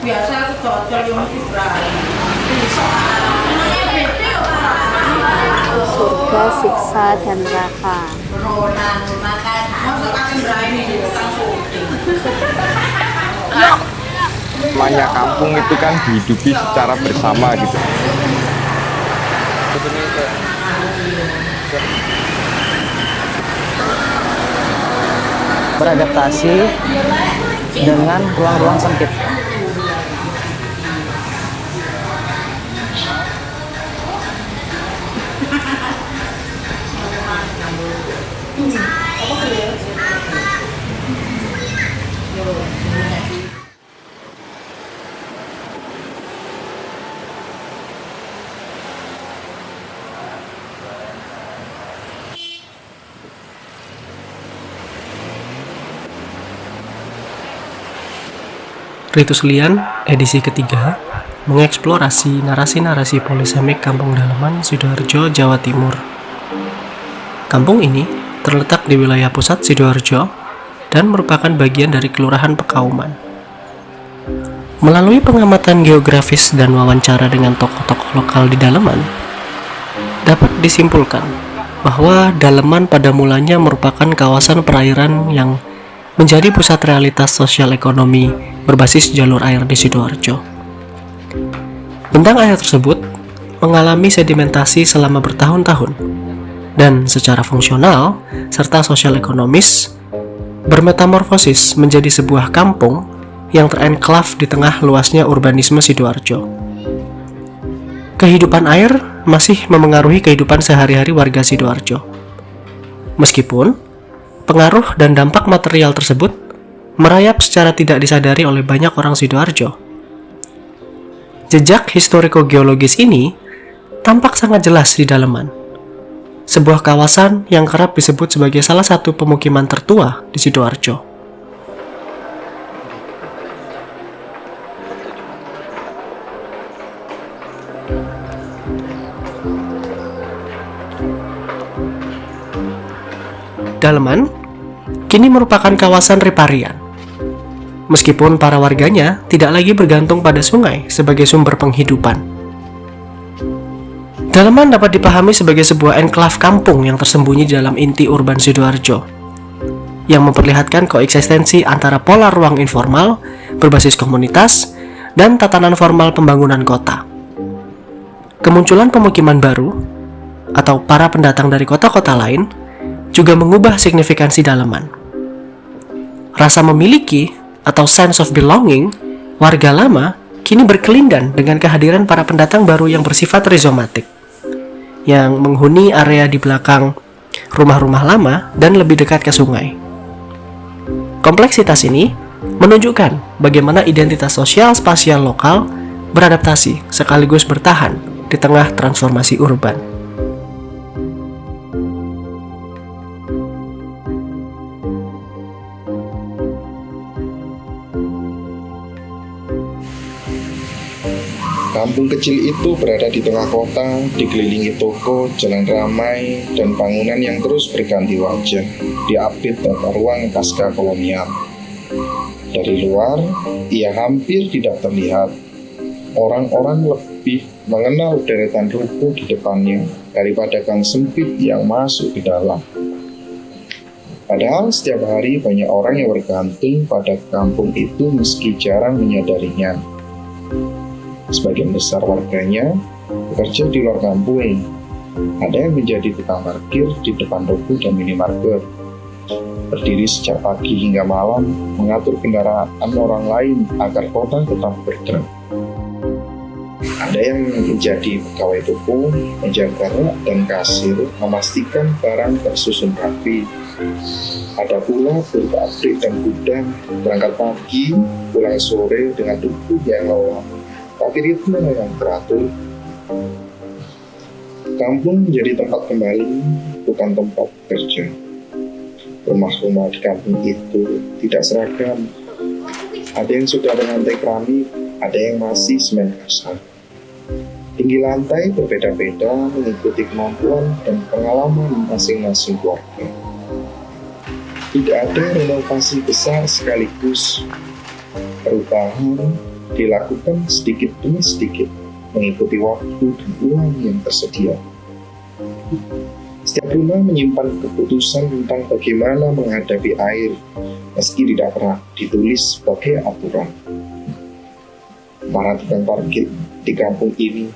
biasa aku cocok yang mesti berani. Semuanya bete Surga, siksa, dan neraka. Ronan makan. Masuk akan berani di tukang syuting. Namanya kampung itu kan dihidupi secara bersama gitu. Beradaptasi dengan ruang-ruang sempit. Ritus Lian, edisi ketiga, mengeksplorasi narasi-narasi polisemik Kampung Daleman, Sidoarjo, Jawa Timur. Kampung ini terletak di wilayah pusat Sidoarjo dan merupakan bagian dari Kelurahan Pekauman. Melalui pengamatan geografis dan wawancara dengan tokoh-tokoh lokal di Daleman, dapat disimpulkan bahwa Daleman pada mulanya merupakan kawasan perairan yang menjadi pusat realitas sosial ekonomi berbasis jalur air di Sidoarjo. Bentang air tersebut mengalami sedimentasi selama bertahun-tahun dan secara fungsional serta sosial ekonomis bermetamorfosis menjadi sebuah kampung yang terenklav di tengah luasnya urbanisme Sidoarjo. Kehidupan air masih memengaruhi kehidupan sehari-hari warga Sidoarjo. Meskipun pengaruh dan dampak material tersebut merayap secara tidak disadari oleh banyak orang Sidoarjo. Jejak historiko-geologis ini tampak sangat jelas di Daleman, sebuah kawasan yang kerap disebut sebagai salah satu pemukiman tertua di Sidoarjo. Daleman kini merupakan kawasan riparian. Meskipun para warganya tidak lagi bergantung pada sungai sebagai sumber penghidupan. Daleman dapat dipahami sebagai sebuah enklav kampung yang tersembunyi di dalam inti urban Sidoarjo, yang memperlihatkan koeksistensi antara pola ruang informal berbasis komunitas dan tatanan formal pembangunan kota. Kemunculan pemukiman baru atau para pendatang dari kota-kota lain juga mengubah signifikansi Daleman. Rasa memiliki atau sense of belonging warga lama kini berkelindan dengan kehadiran para pendatang baru yang bersifat rizomatik, yang menghuni area di belakang rumah-rumah lama dan lebih dekat ke sungai. Kompleksitas ini menunjukkan bagaimana identitas sosial spasial lokal beradaptasi sekaligus bertahan di tengah transformasi urban. Kampung kecil itu berada di tengah kota, dikelilingi toko, jalan ramai, dan bangunan yang terus berganti wajah, diapit tata ruang pasca kolonial. Dari luar, ia hampir tidak terlihat. Orang-orang lebih mengenal deretan ruko di depannya daripada gang sempit yang masuk ke dalam. Padahal setiap hari banyak orang yang bergantung pada kampung itu meski jarang menyadarinya. Sebagian besar warganya bekerja di luar kampung. Ada yang menjadi tukang parkir di depan toko dan minimarket. Berdiri sejak pagi hingga malam, mengatur kendaraan orang lain agar kota tetap bergerak. Ada yang menjadi pegawai toko, menjaga rak dan kasir, memastikan barang tersusun rapi. Ada pula buruh pabrik dan gudang, berangkat pagi, pulang sore dengan tubuh yang lelah, tapi ritme yang teratur. Kampung menjadi tempat kembali, bukan tempat kerja. Rumah-rumah di kampung itu tidak seragam. Ada yang sudah berlantai keramik, ada yang masih semen kasar. Tinggi lantai berbeda-beda mengikuti kemampuan dan pengalaman masing-masing keluarga. Tidak ada renovasi besar sekaligus. Perubahan dilakukan sedikit demi sedikit mengikuti waktu dan uang yang tersedia. Setiap rumah menyimpan keputusan tentang bagaimana menghadapi air meski tidak pernah ditulis sebagai aturan. Para tukang parkir di kampung ini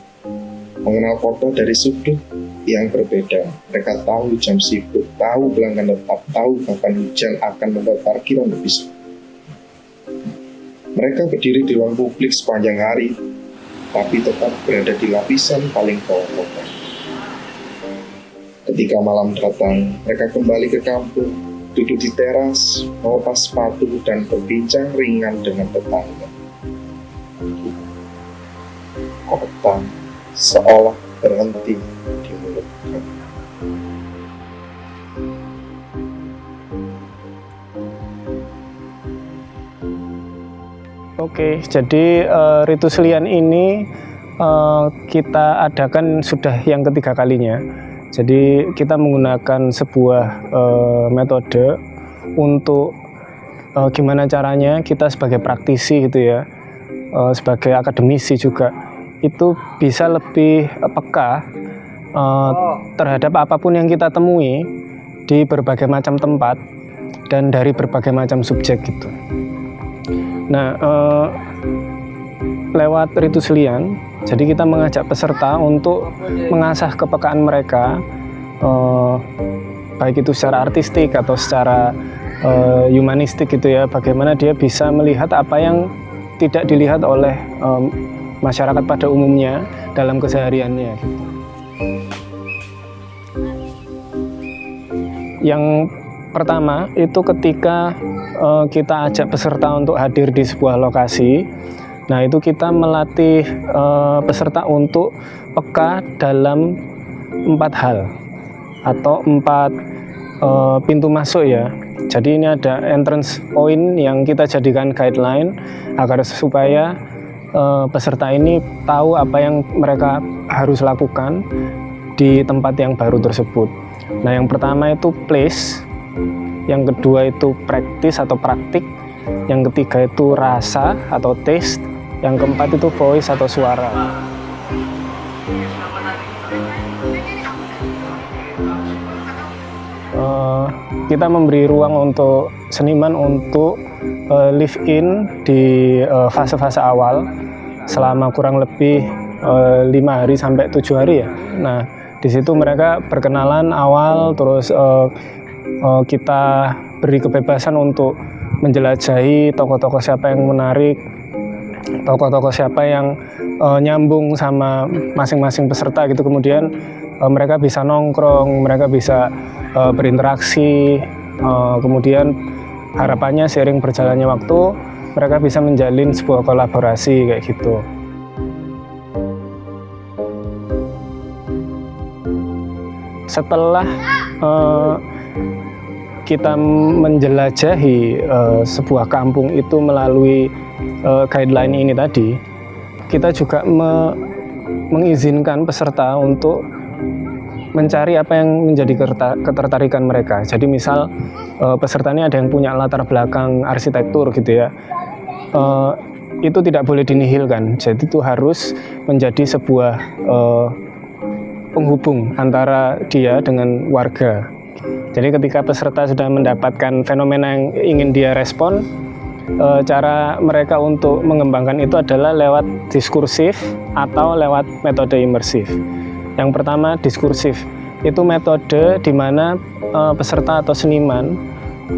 mengenal kota dari sudut yang berbeda. Mereka tahu jam sibuk, tahu pelanggan tetap, tahu kapan hujan akan membuat parkiran lebih sepi. Mereka berdiri di ruang publik sepanjang hari, tapi tetap berada di lapisan paling bawah kota. Ketika malam datang, mereka kembali ke kampung, duduk di teras, melepas sepatu, dan berbincang ringan dengan tetangga. Kota seolah berhenti di mulut kami. Oke, jadi Ritus Lian ini kita adakan sudah yang ketiga kalinya. Jadi kita menggunakan sebuah metode untuk gimana caranya kita sebagai praktisi gitu ya, sebagai akademisi juga, itu bisa lebih peka terhadap apapun yang kita temui di berbagai macam tempat dan dari berbagai macam subjek gitu. Nah, lewat Ritus Lian, jadi kita mengajak peserta untuk mengasah kepekaan mereka, baik itu secara artistik atau secara humanistik gitu ya, bagaimana dia bisa melihat apa yang tidak dilihat oleh masyarakat pada umumnya dalam kesehariannya gitu. Yang pertama itu ketika kita ajak peserta untuk hadir di sebuah lokasi, nah itu kita melatih peserta untuk peka dalam 4 hal atau 4 pintu masuk ya. Jadi ini ada entrance point yang kita jadikan guideline agar supaya peserta ini tahu apa yang mereka harus lakukan di tempat yang baru tersebut. Nah, yang pertama itu place, yang kedua itu practice atau praktik, yang ketiga itu rasa atau taste, yang keempat itu voice atau suara. Kita memberi ruang untuk seniman untuk live in di fase-fase awal selama kurang lebih 5 hari sampai 7 hari ya. Nah, di situ mereka berkenalan awal, terus kita beri kebebasan untuk menjelajahi tokoh-tokoh siapa yang menarik, tokoh-tokoh siapa yang nyambung sama masing-masing peserta gitu. Kemudian mereka bisa nongkrong, mereka bisa berinteraksi, kemudian harapannya seiring berjalannya waktu mereka bisa menjalin sebuah kolaborasi kayak gitu. Setelah kita menjelajahi sebuah kampung itu melalui guideline ini tadi, kita juga mengizinkan peserta untuk mencari apa yang menjadi ketertarikan mereka. Jadi misal peserta ini ada yang punya latar belakang arsitektur gitu ya, itu tidak boleh dinihilkan. Jadi itu harus menjadi sebuah penghubung antara dia dengan warga. Jadi ketika peserta sudah mendapatkan fenomena yang ingin dia respon, cara mereka untuk mengembangkan itu adalah lewat diskursif atau lewat metode imersif. Yang pertama diskursif, itu metode di mana peserta atau seniman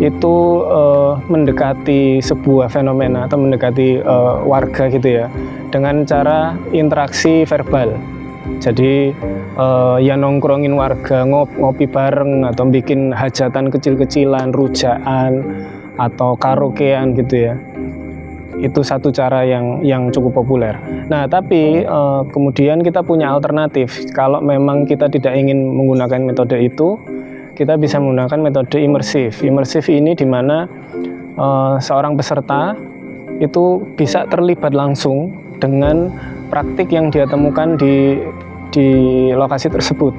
itu mendekati sebuah fenomena atau mendekati warga gitu ya, dengan cara interaksi verbal. Jadi ya nongkrongin warga, ngopi bareng atau bikin hajatan kecil-kecilan, rujaan atau karaokean gitu ya. Itu satu cara yang cukup populer. Nah, tapi kemudian kita punya alternatif. Kalau memang kita tidak ingin menggunakan metode itu, kita bisa menggunakan metode imersif. Imersif ini di mana seorang peserta itu bisa terlibat langsung dengan praktik yang dia temukan di lokasi tersebut.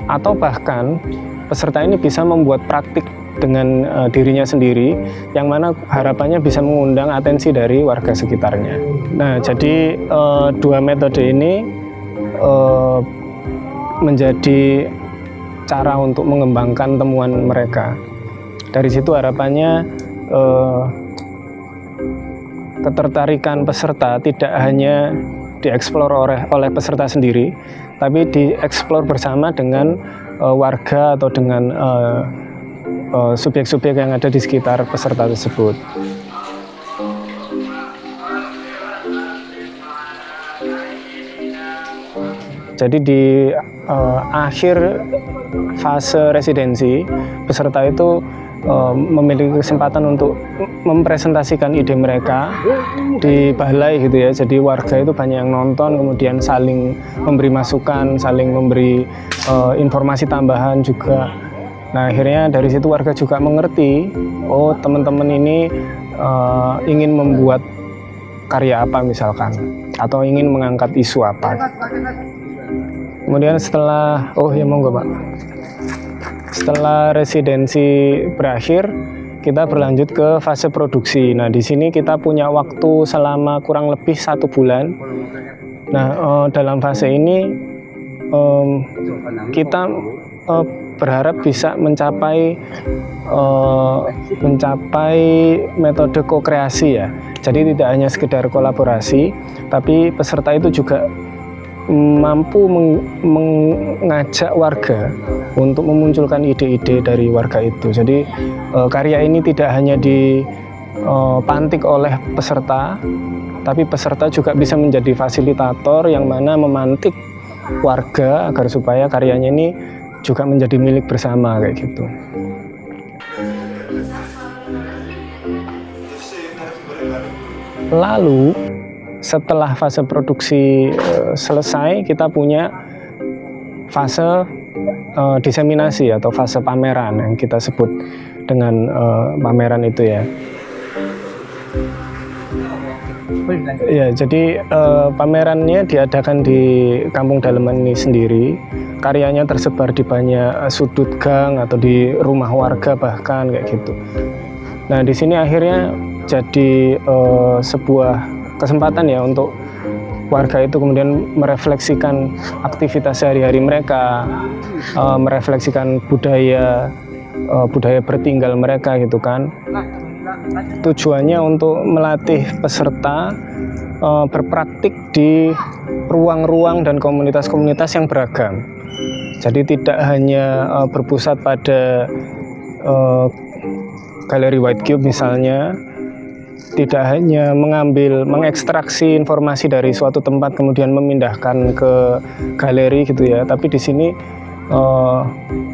Atau bahkan peserta ini bisa membuat praktik dengan dirinya sendiri, yang mana harapannya bisa mengundang atensi dari warga sekitarnya. Nah, jadi dua metode ini menjadi cara untuk mengembangkan temuan mereka. Dari situ harapannya ketertarikan peserta tidak hanya dieksplor oleh peserta sendiri, tapi dieksplor bersama dengan warga atau dengan subyek-subyek yang ada di sekitar peserta tersebut. Jadi di akhir fase residensi, peserta itu memiliki kesempatan untuk mempresentasikan ide mereka di balai gitu ya. Jadi warga itu banyak yang nonton, kemudian saling memberi masukan, saling memberi informasi tambahan juga. Nah, akhirnya dari situ warga juga mengerti, oh teman-teman ini ingin membuat karya apa misalkan, atau ingin mengangkat isu apa. Kemudian setelah, monggo Pak. Setelah residensi berakhir, kita berlanjut ke fase produksi. Nah, di sini kita punya waktu selama kurang lebih 1 bulan. Nah, dalam fase ini kita berharap bisa mencapai metode ko-kreasi ya. Jadi tidak hanya sekedar kolaborasi, tapi peserta itu juga mampu mengajak warga untuk memunculkan ide-ide dari warga itu. Jadi karya ini tidak hanya dipantik oleh peserta, tapi peserta juga bisa menjadi fasilitator yang mana memantik warga agar supaya karyanya ini juga menjadi milik bersama kayak gitu. Lalu setelah fase produksi selesai, kita punya fase diseminasi atau fase pameran yang kita sebut dengan pameran itu ya. Ya, jadi pamerannya diadakan di Kampung Daleman ini sendiri. Karyanya tersebar di banyak sudut gang atau di rumah warga bahkan kayak gitu. Nah, di sini akhirnya jadi sebuah kesempatan ya untuk warga itu kemudian merefleksikan aktivitas sehari-hari mereka, merefleksikan budaya bertinggal mereka gitu kan. Tujuannya untuk melatih peserta berpraktik di ruang-ruang dan komunitas-komunitas yang beragam. Jadi tidak hanya berpusat pada galeri White Cube misalnya, tidak hanya mengekstraksi informasi dari suatu tempat kemudian memindahkan ke galeri gitu ya, tapi di sini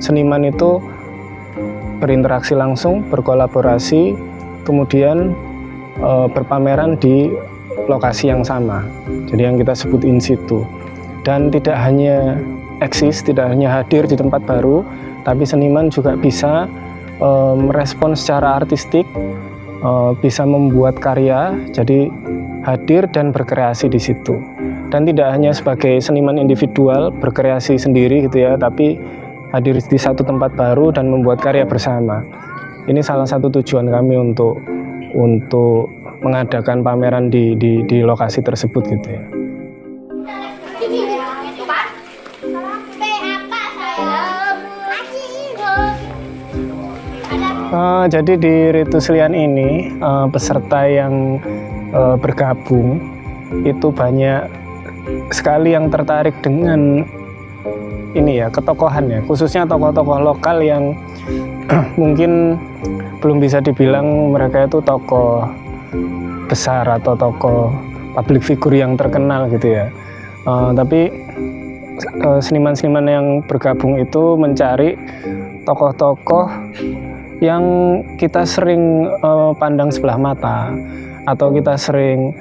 seniman itu berinteraksi langsung, berkolaborasi, kemudian berpameran di lokasi yang sama. Jadi yang kita sebut in situ. Dan tidak hanya eksis, tidak hanya hadir di tempat baru, tapi seniman juga bisa merespon secara artistik, bisa membuat karya, jadi hadir dan berkreasi di situ. Dan tidak hanya sebagai seniman individual berkreasi sendiri gitu ya, tapi hadir di satu tempat baru dan membuat karya bersama. Ini salah satu tujuan kami untuk mengadakan pameran di lokasi tersebut gitu ya. Jadi di Ritus Lian ini peserta yang bergabung itu banyak sekali yang tertarik dengan ini ya, ketokohan ya, khususnya tokoh-tokoh lokal yang mungkin belum bisa dibilang mereka itu tokoh besar atau tokoh public figure yang terkenal gitu ya. Tapi seniman-seniman yang bergabung itu mencari tokoh-tokoh yang kita sering pandang sebelah mata, atau kita sering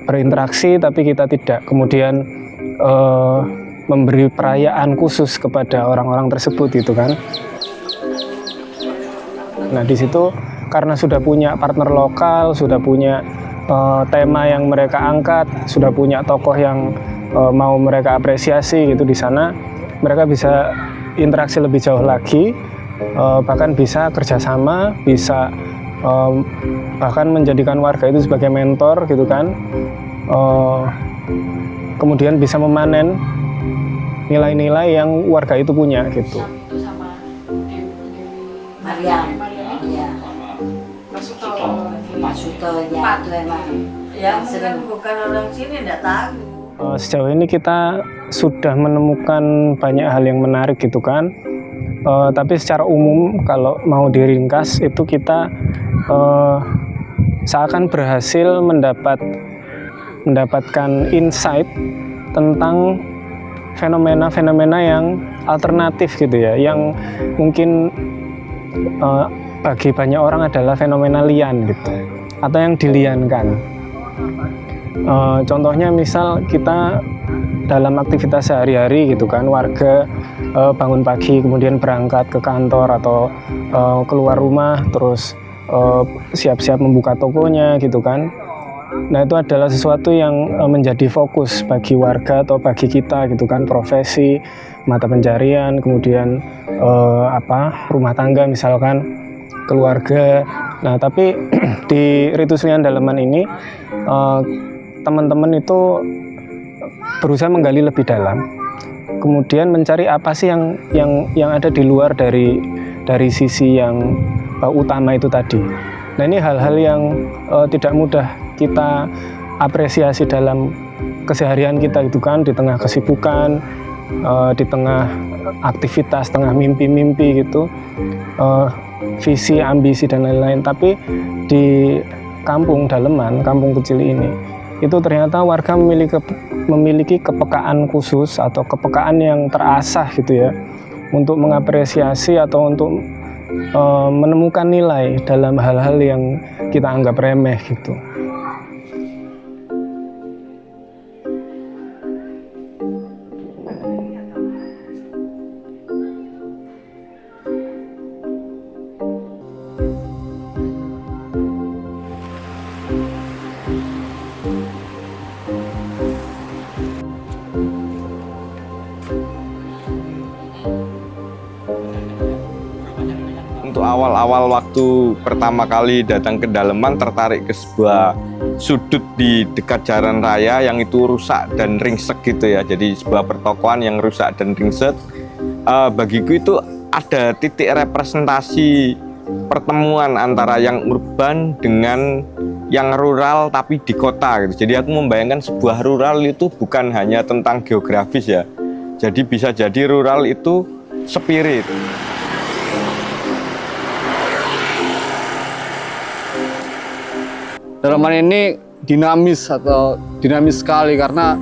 berinteraksi tapi kita tidak kemudian memberi perayaan khusus kepada orang-orang tersebut gitu kan. Nah, di situ karena sudah punya partner lokal, sudah punya tema yang mereka angkat, sudah punya tokoh yang mau mereka apresiasi gitu, di sana mereka bisa interaksi lebih jauh lagi bahkan bisa kerjasama, bisa bahkan menjadikan warga itu sebagai mentor gitu kan, kemudian bisa memanen nilai-nilai yang warga itu punya gitu. Mariam, ya. Pak Suto, ya itu emang. Ya mungkin bukan orang sini, enggak tahu. Sejauh ini kita sudah menemukan banyak hal yang menarik gitu kan. Tapi secara umum kalau mau diringkas itu kita seakan berhasil mendapatkan insight tentang fenomena-fenomena yang alternatif gitu ya, yang mungkin bagi banyak orang adalah fenomena lian gitu, atau yang diliankan. Contohnya misal kita dalam aktivitas sehari-hari gitu kan, warga bangun pagi kemudian berangkat ke kantor atau keluar rumah terus siap-siap membuka tokonya gitu kan. Nah itu adalah sesuatu yang menjadi fokus bagi warga atau bagi kita gitu kan, profesi, mata pencarian, kemudian rumah tangga misalkan, keluarga. Nah tapi di Ritus Lian Daleman ini teman-teman itu berusaha menggali lebih dalam, kemudian mencari apa sih yang ada di luar dari sisi yang utama itu tadi. Nah ini hal-hal yang tidak mudah kita apresiasi dalam keseharian kita gitu kan, di tengah kesibukan, di tengah aktivitas, tengah mimpi-mimpi gitu, visi, ambisi dan lain-lain. Tapi di kampung Daleman, kampung kecil ini, itu ternyata warga memiliki kepekaan khusus atau kepekaan yang terasah gitu ya, untuk mengapresiasi atau untuk menemukan nilai dalam hal-hal yang kita anggap remeh gitu. Untuk awal-awal waktu pertama kali datang ke Daleman, tertarik ke sebuah sudut di dekat jalan raya yang itu rusak dan ringsek gitu ya. Jadi sebuah pertokoan yang rusak dan ringsek, bagiku itu ada titik representasi pertemuan antara yang urban dengan yang rural tapi di kota gitu. Jadi aku membayangkan sebuah rural itu bukan hanya tentang geografis ya. Jadi bisa jadi rural itu spirit. Daleman ini dinamis sekali karena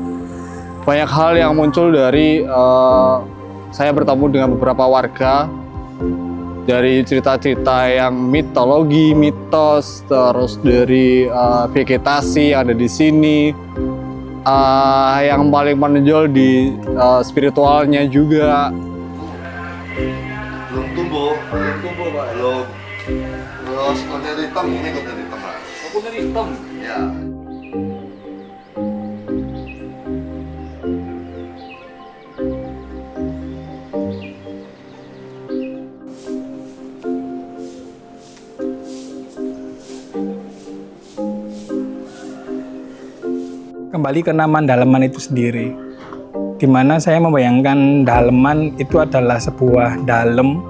banyak hal yang muncul dari saya bertemu dengan beberapa warga, dari cerita-cerita yang mitologi, mitos, terus dari vegetasi yang ada di sini, yang paling menonjol di spiritualnya juga. Belum tumbuh Pak. Belum. Terus kunir hitam, ini kunir hitam Pak. Kunir hitam? Ya. Kembali ke nama Daleman itu sendiri, di mana saya membayangkan Daleman itu adalah sebuah dalem,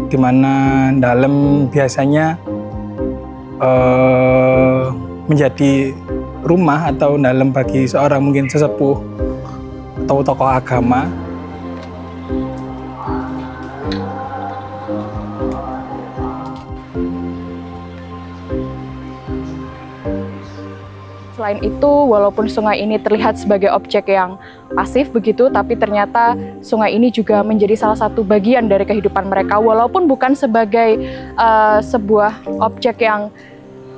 di mana dalem biasanya menjadi rumah atau dalem bagi seorang mungkin sesepuh atau tokoh agama. Selain itu, walaupun sungai ini terlihat sebagai objek yang pasif begitu, tapi ternyata sungai ini juga menjadi salah satu bagian dari kehidupan mereka, walaupun bukan sebagai sebuah objek yang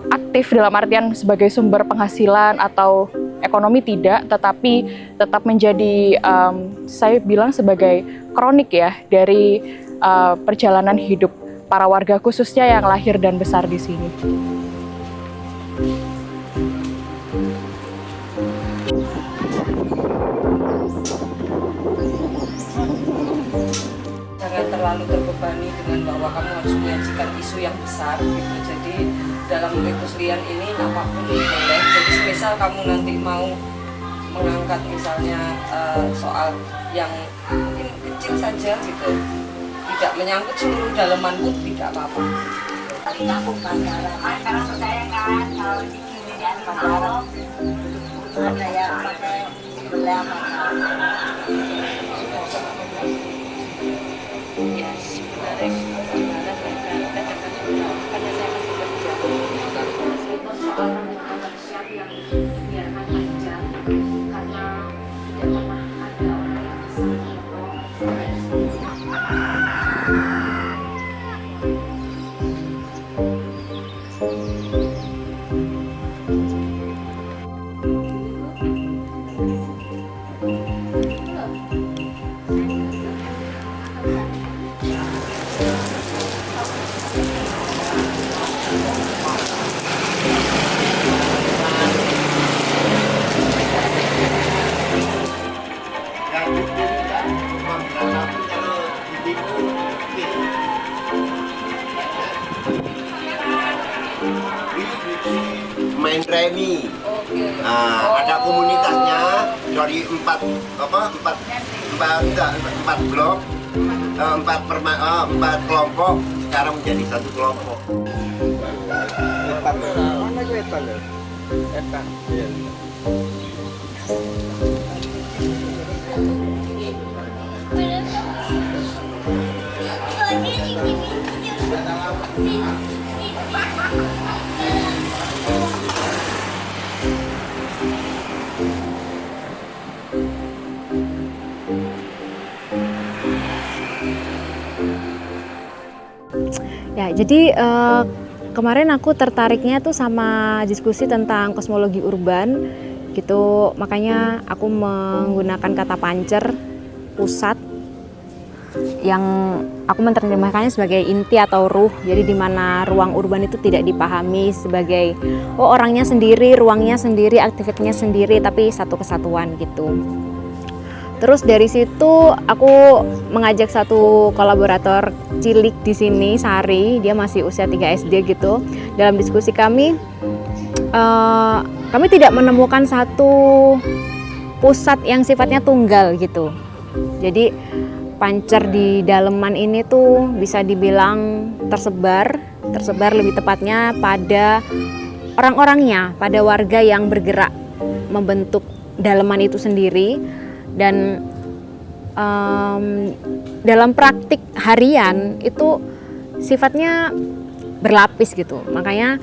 aktif dalam artian sebagai sumber penghasilan atau ekonomi tidak, tetapi tetap menjadi saya bilang sebagai kronik ya dari perjalanan hidup para warga khususnya yang lahir dan besar di sini. Jangan terlalu terbebani dengan yang besar gitu. Jadi dalam ritus lian ini apapun boleh. Jadi misal kamu nanti mau mengangkat misalnya soal yang mungkin kecil saja gitu, tidak menyangkut seluruh daleman pun tidak apa-apa. Tapi aku Bandaran, karena percaya kan kalau di kiri di Bandaran ada yang pakai belah Ya sebenarnya pada saya masih kerja soal manusia yang dibiarkan aja karena tidak pernah ada orang yang bisa main remi. Nah, ada komunitasnya dari empat blok, empat kelompok sekarang menjadi satu kelompok. Mana itu etan ya? Etan. Ya, jadi kemarin aku tertariknya tuh sama diskusi tentang kosmologi urban gitu, makanya aku menggunakan kata pancer, pusat, yang aku menerjemahkannya sebagai inti atau ruh. Jadi di mana ruang urban itu tidak dipahami sebagai orangnya sendiri, ruangnya sendiri, aktivitasnya sendiri, tapi satu kesatuan gitu. Terus dari situ aku mengajak satu kolaborator cilik di sini, Sari, dia masih usia 3 SD gitu. Dalam diskusi kami tidak menemukan satu pusat yang sifatnya tunggal gitu. Jadi pancer di daleman ini tuh bisa dibilang tersebar lebih tepatnya pada orang-orangnya, pada warga yang bergerak membentuk daleman itu sendiri. Dan dalam praktik harian itu sifatnya berlapis gitu. Makanya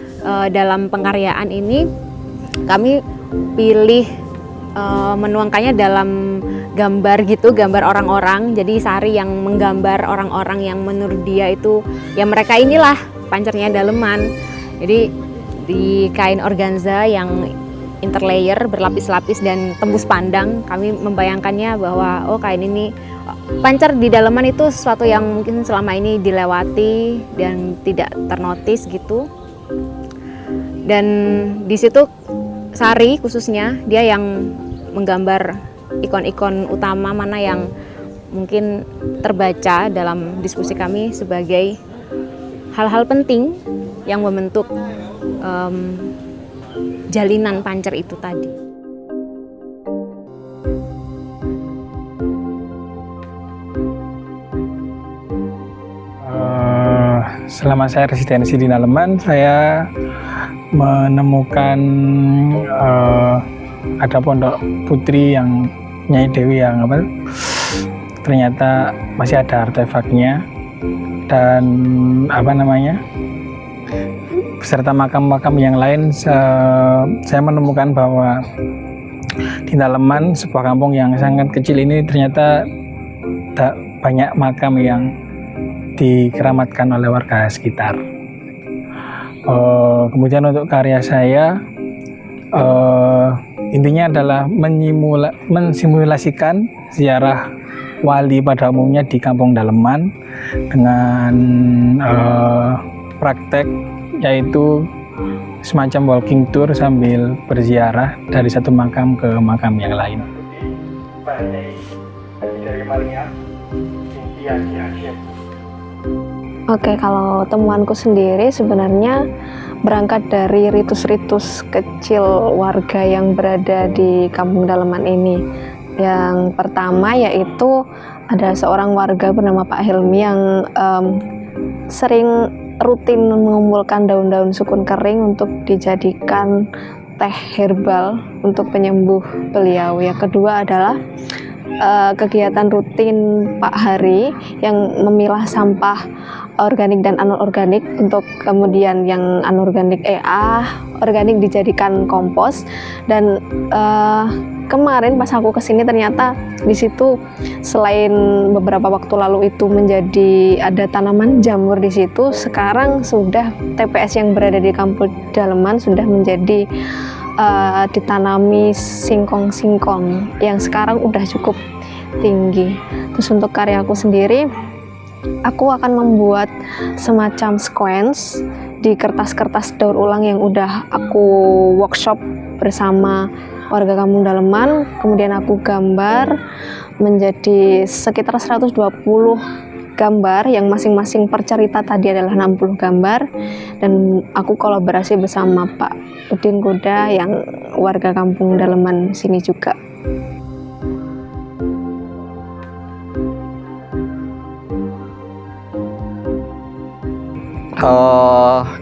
dalam pengkaryaan ini kami pilih menuangkannya dalam gambar gitu, gambar orang-orang. Jadi Sari yang menggambar orang-orang yang menurut dia itu ya mereka inilah pancernya daleman. Jadi di kain organza yang interlayer berlapis-lapis dan tembus pandang, kami membayangkannya bahwa kain ini pancer di daleman itu sesuatu yang mungkin selama ini dilewati dan tidak ternotis gitu. Dan di situ Sari khususnya dia yang menggambar ikon-ikon utama mana yang mungkin terbaca dalam diskusi kami sebagai hal-hal penting yang membentuk jalinan pancer itu tadi. Selama saya residensi di daleman, saya menemukan ada pondok putri yang Nyai Dewi yang ternyata masih ada artefaknya dan beserta makam-makam yang lain. Saya menemukan bahwa di daleman sebuah kampung yang sangat kecil ini ternyata banyak makam yang dikeramatkan oleh warga sekitar. Kemudian untuk karya saya intinya adalah mensimulasikan ziarah wali pada umumnya di kampung daleman dengan praktek yaitu semacam walking tour sambil berziarah dari satu makam ke makam yang lain. Oke, kalau temuanku sendiri sebenarnya berangkat dari ritus-ritus kecil warga yang berada di Kampung Daleman ini. Yang pertama yaitu ada seorang warga bernama Pak Helmi yang sering rutin mengumpulkan daun-daun sukun kering untuk dijadikan teh herbal untuk penyembuh beliau. Yang kedua adalah kegiatan rutin Pak Hari yang memilah sampah organik dan anorganik untuk kemudian yang anorganik organik dijadikan kompos. Dan kemarin pas aku kesini ternyata di situ selain beberapa waktu lalu itu menjadi ada tanaman jamur di situ, sekarang sudah TPS yang berada di Kampung Daleman sudah menjadi ditanami singkong-singkong yang sekarang udah cukup tinggi. Terus untuk karyaku sendiri, aku akan membuat semacam squence di kertas-kertas daur ulang yang udah aku workshop bersama warga Kampung Daleman. Kemudian aku gambar menjadi sekitar 120 gambar yang masing-masing per cerita tadi adalah 60 gambar, dan aku kolaborasi bersama Pak Udin Goda yang warga Kampung Daleman sini juga.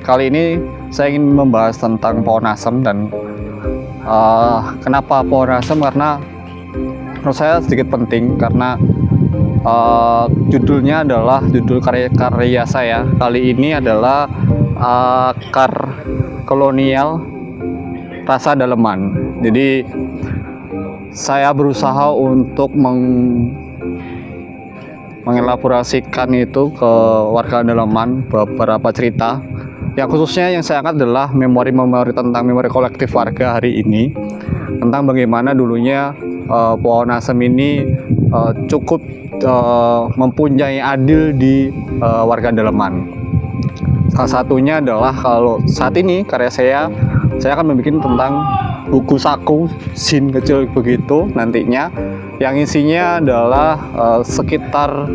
Kali ini saya ingin membahas tentang pohon asem dan kenapa pohon asem, karena menurut saya sedikit penting karena judulnya adalah judul karya saya kali ini adalah akar kolonial rasa Daleman. Jadi saya berusaha untuk mengelaborasikan itu ke warga Daleman beberapa cerita. Yang khususnya yang saya angkat adalah memori-memori tentang memori kolektif warga hari ini, tentang bagaimana dulunya pohon asem ini cukup mempunyai andil di warga Daleman. Salah satunya adalah kalau saat ini karya saya akan membuat tentang buku saku sin kecil begitu nantinya, yang isinya adalah sekitar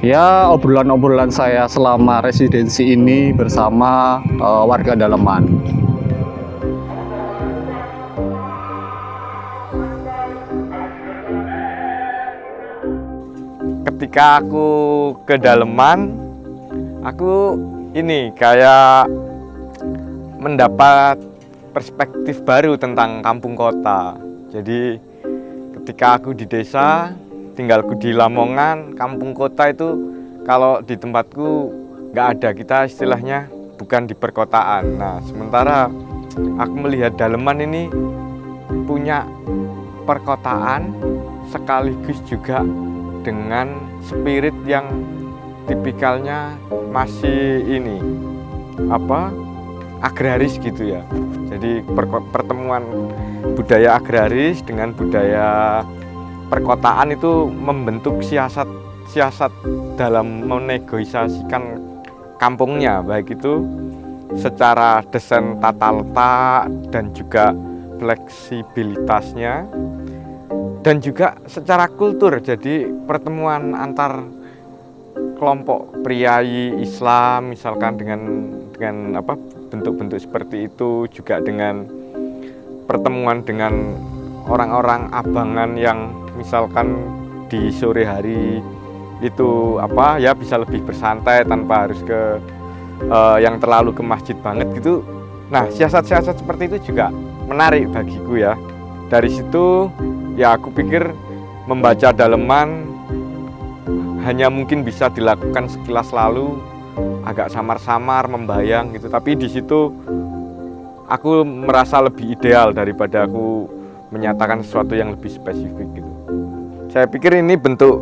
ya obrolan-obrolan saya selama residensi ini bersama warga Daleman. Ketika aku ke Daleman, aku ini kayak mendapat perspektif baru tentang kampung kota. Jadi ketika aku di desa, tinggalku di Lamongan, kampung kota itu kalau di tempatku nggak ada, kita istilahnya bukan di perkotaan. Nah, sementara aku melihat Daleman ini punya perkotaan sekaligus juga dengan spirit yang tipikalnya masih ini agraris gitu ya. Jadi pertemuan budaya agraris dengan budaya perkotaan itu membentuk siasat dalam menegosiasikan kampungnya, baik itu secara desain tata letak dan juga fleksibilitasnya, dan juga secara kultur. Jadi pertemuan antar kelompok priai Islam misalkan dengan bentuk-bentuk seperti itu, juga dengan pertemuan dengan orang-orang abangan yang misalkan di sore hari itu bisa lebih bersantai tanpa harus ke yang terlalu ke masjid banget gitu. Nah, siasat-siasat seperti itu juga menarik bagiku ya. Dari situ ya aku pikir membaca Daleman hanya mungkin bisa dilakukan sekilas lalu, agak samar-samar membayang gitu, tapi di situ aku merasa lebih ideal daripada aku menyatakan sesuatu yang lebih spesifik gitu. Saya pikir ini bentuk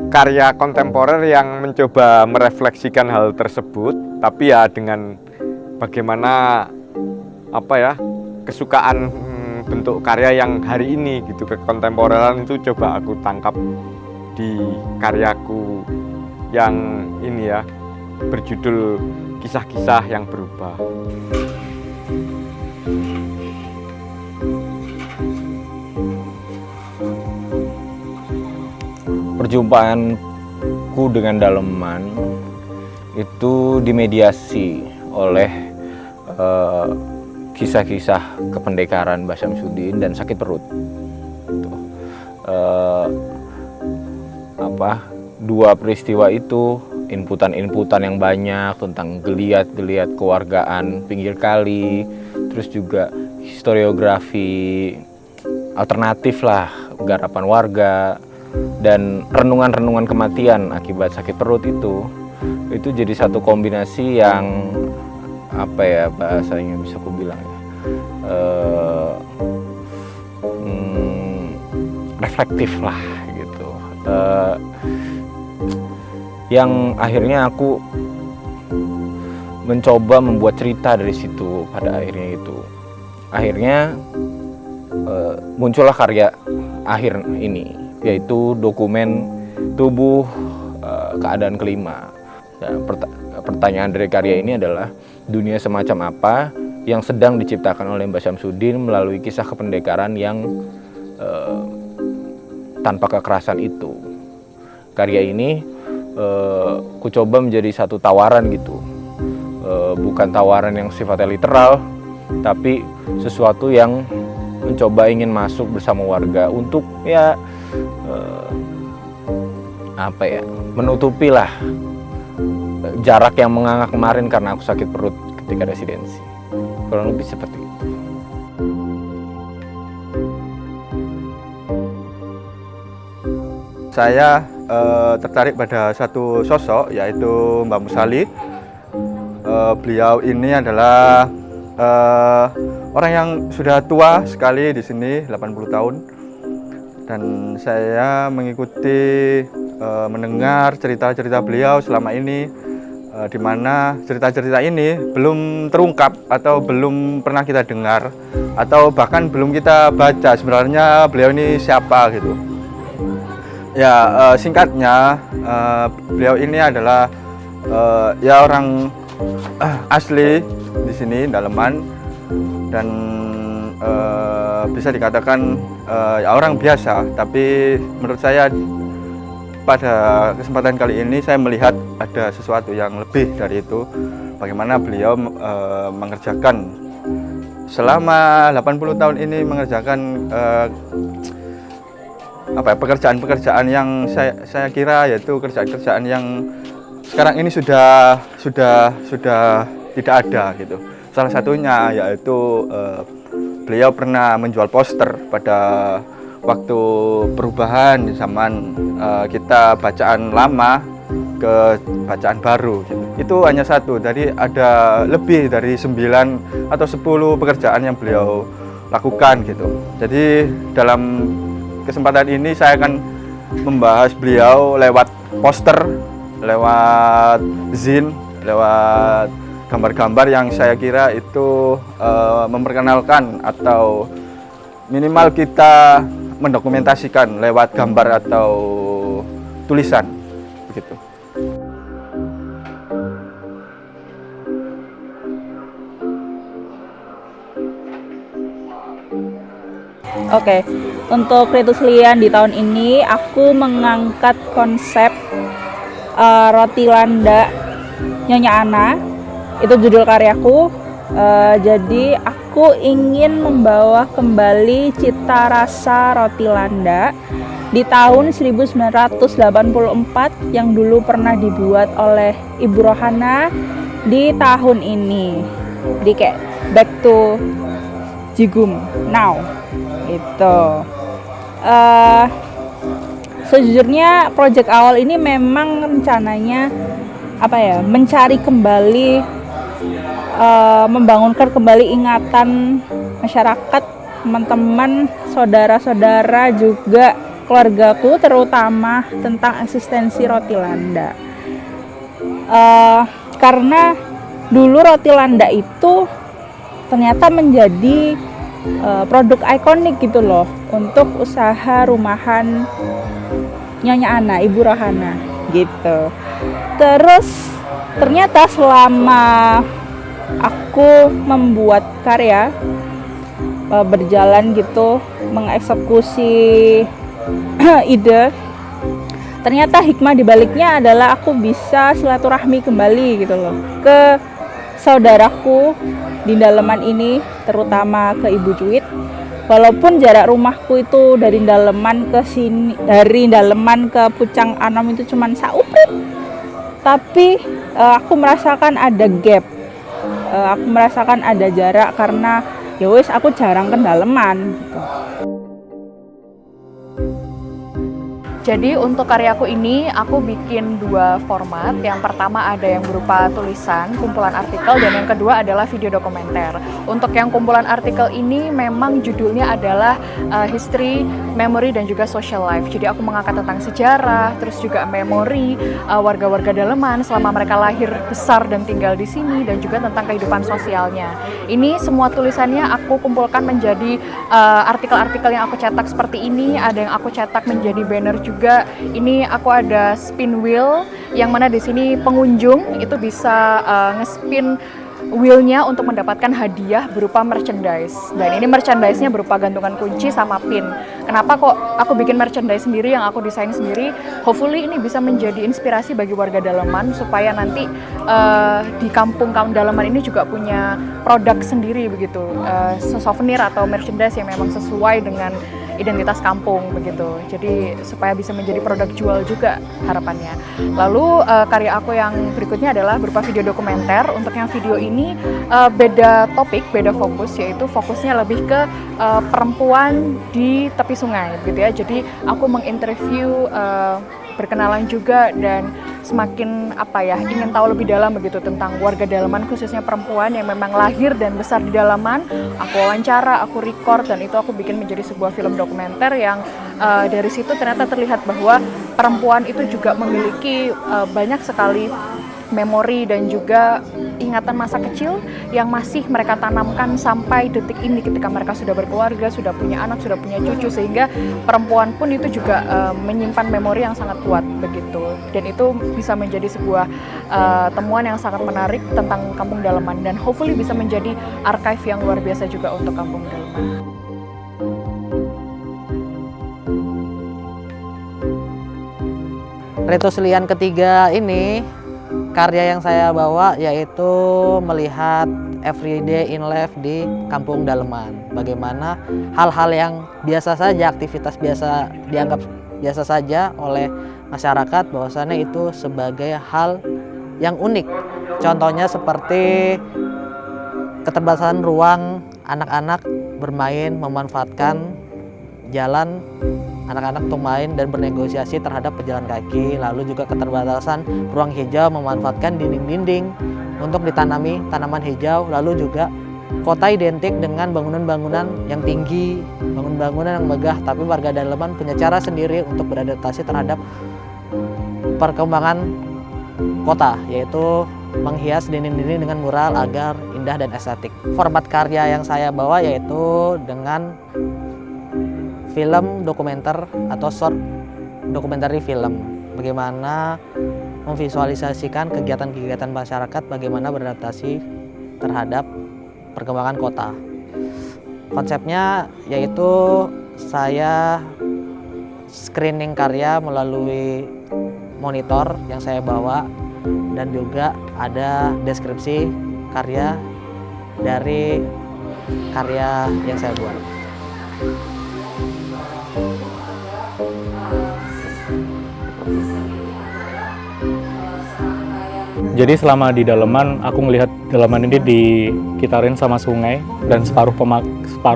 karya kontemporer yang mencoba merefleksikan hal tersebut, tapi ya dengan bagaimana kesukaan bentuk karya yang hari ini gitu, kekontemporeran itu coba aku tangkap di karyaku yang ini ya, berjudul Kisah-Kisah yang Berubah. Perjumpaanku dengan Daleman itu dimediasi oleh kisah-kisah kependekaran Mbah Syamsuddin dan sakit perut. Dua peristiwa itu, inputan-inputan yang banyak tentang geliat-geliat kewargaan pinggir kali, terus juga historiografi alternatif lah, garapan warga, dan renungan-renungan kematian akibat sakit perut itu jadi satu kombinasi yang apa ya bahasanya bisa aku bilang ya, reflektif lah gitu, yang akhirnya aku mencoba membuat cerita dari situ. Pada akhirnya muncullah karya akhir ini, yaitu dokumen tubuh keadaan kelima. Dan pertanyaan dari karya ini adalah dunia semacam apa yang sedang diciptakan oleh Mbah Syamsuddin melalui kisah kependekaran yang tanpa kekerasan itu. Karya ini ku coba menjadi satu tawaran gitu, bukan tawaran yang sifatnya literal, tapi sesuatu yang mencoba ingin masuk bersama warga untuk ya menutupi lah jarak yang menganga kemarin karena aku sakit perut ketika residensi. Kurang lebih seperti itu. Saya tertarik pada satu sosok, yaitu Mbah Musalid. Beliau ini adalah orang yang sudah tua sekali di sini, 80 tahun. Dan saya mengikuti mendengar cerita-cerita beliau selama ini, di mana cerita-cerita ini belum terungkap atau belum pernah kita dengar atau bahkan belum kita baca sebenarnya beliau ini siapa gitu. Ya, singkatnya beliau ini adalah ya orang asli di sini Daleman, dan bisa dikatakan ya orang biasa. Tapi menurut saya pada kesempatan kali ini saya melihat ada sesuatu yang lebih dari itu. Bagaimana beliau mengerjakan selama 80 tahun ini, mengerjakan pekerjaan-pekerjaan yang saya kira yaitu kerjaan-kerjaan yang sekarang ini sudah tidak ada gitu. Salah satunya yaitu beliau pernah menjual poster pada waktu perubahan di zaman kita bacaan lama ke bacaan baru gitu. Itu hanya satu, jadi ada lebih dari 9 atau 10 pekerjaan yang beliau lakukan gitu. Jadi dalam kesempatan ini saya akan membahas beliau lewat poster, lewat zin, lewat gambar-gambar yang saya kira itu memperkenalkan atau minimal kita mendokumentasikan lewat gambar atau tulisan begitu. Oke, untuk Ritus Lian di tahun ini aku mengangkat konsep roti landa Nyonya Ana. Itu judul karyaku. Jadi aku ingin membawa kembali cita rasa roti landa di tahun 1984 yang dulu pernah dibuat oleh Ibu Rohana di tahun ini. Jadi kayak back to Jigum now itu. Sejujurnya proyek awal ini memang rencananya mencari kembali, membangunkan kembali ingatan masyarakat, teman-teman, saudara-saudara, juga keluargaku, terutama tentang eksistensi roti landa. Karena dulu roti landa itu ternyata menjadi produk ikonik gitu loh untuk usaha rumahan Nyonya Ana, Ibu Rohana gitu. Terus ternyata selama aku membuat karya, berjalan gitu, mengeksekusi ide, ternyata hikmah dibaliknya adalah aku bisa silaturahmi kembali gitu loh ke saudaraku di daleman ini, terutama ke Ibu Cuit. Walaupun jarak rumahku itu dari daleman ke sini, dari daleman ke Pucang Anom itu cuma sauprit, tapi aku merasakan ada gap, aku merasakan ada jarak karena ya wis aku jarang ke daleman gitu. Jadi untuk karyaku ini aku bikin 2 format. Yang pertama ada yang berupa tulisan, kumpulan artikel, dan yang kedua adalah video dokumenter. Untuk yang kumpulan artikel ini memang judulnya adalah History, Memory, dan juga Social Life. Jadi aku mengangkat tentang sejarah, terus juga memori warga-warga daleman selama mereka lahir, besar, dan tinggal di sini, dan juga tentang kehidupan sosialnya. Ini semua tulisannya aku kumpulkan menjadi artikel-artikel yang aku cetak seperti ini. Ada yang aku cetak menjadi banner juga. Ini aku ada spin wheel yang mana di sini pengunjung itu bisa nge-spin wheelnya untuk mendapatkan hadiah berupa merchandise. Dan ini merchandise-nya berupa gantungan kunci sama pin. Kenapa kok aku bikin merchandise sendiri yang aku desain sendiri? Hopefully ini bisa menjadi inspirasi bagi warga daleman supaya nanti di kampung daleman ini juga punya produk sendiri begitu, souvenir atau merchandise yang memang sesuai dengan identitas kampung begitu. Jadi supaya bisa menjadi produk jual juga harapannya. Lalu karya aku yang berikutnya adalah berupa video dokumenter. Untuk yang video ini beda topik, beda fokus, yaitu fokusnya lebih ke perempuan di tepi sungai gitu ya. Jadi aku menginterview, berkenalan juga, dan semakin ingin tahu lebih dalam begitu tentang warga daleman, khususnya perempuan yang memang lahir dan besar di dalaman. Aku wawancara, aku record, dan itu aku bikin menjadi sebuah film dokumenter yang dari situ ternyata terlihat bahwa perempuan itu juga memiliki banyak sekali memori dan juga ingatan masa kecil yang masih mereka tanamkan sampai detik ini ketika mereka sudah berkeluarga, sudah punya anak, sudah punya cucu, sehingga perempuan pun itu juga menyimpan memori yang sangat kuat begitu. Dan itu bisa menjadi sebuah temuan yang sangat menarik tentang kampung daleman, dan hopefully bisa menjadi archive yang luar biasa juga untuk kampung daleman. Ritus lian ketiga ini, karya yang saya bawa yaitu melihat everyday in life di kampung daleman. Bagaimana hal-hal yang biasa saja, aktivitas biasa dianggap biasa saja oleh masyarakat, bahwasannya itu sebagai hal yang unik. Contohnya seperti keterbatasan ruang anak-anak bermain, memanfaatkan jalan anak-anak untuk main dan bernegosiasi terhadap pejalan kaki. Lalu juga keterbatasan ruang hijau, memanfaatkan dinding-dinding untuk ditanami tanaman hijau. Lalu juga kota identik dengan bangunan-bangunan yang tinggi, bangunan-bangunan yang megah, tapi warga daleman punya cara sendiri untuk beradaptasi terhadap perkembangan kota, yaitu menghias dinding-dinding dengan mural agar indah dan estetik. Format karya yang saya bawa yaitu dengan film dokumenter atau short documentary film. Bagaimana memvisualisasikan kegiatan-kegiatan masyarakat, bagaimana beradaptasi terhadap perkembangan kota. Konsepnya yaitu saya screening karya melalui monitor yang saya bawa, dan juga ada deskripsi karya dari karya yang saya buat. Jadi selama di daleman, aku melihat daleman ini dikitarin sama sungai, dan separuh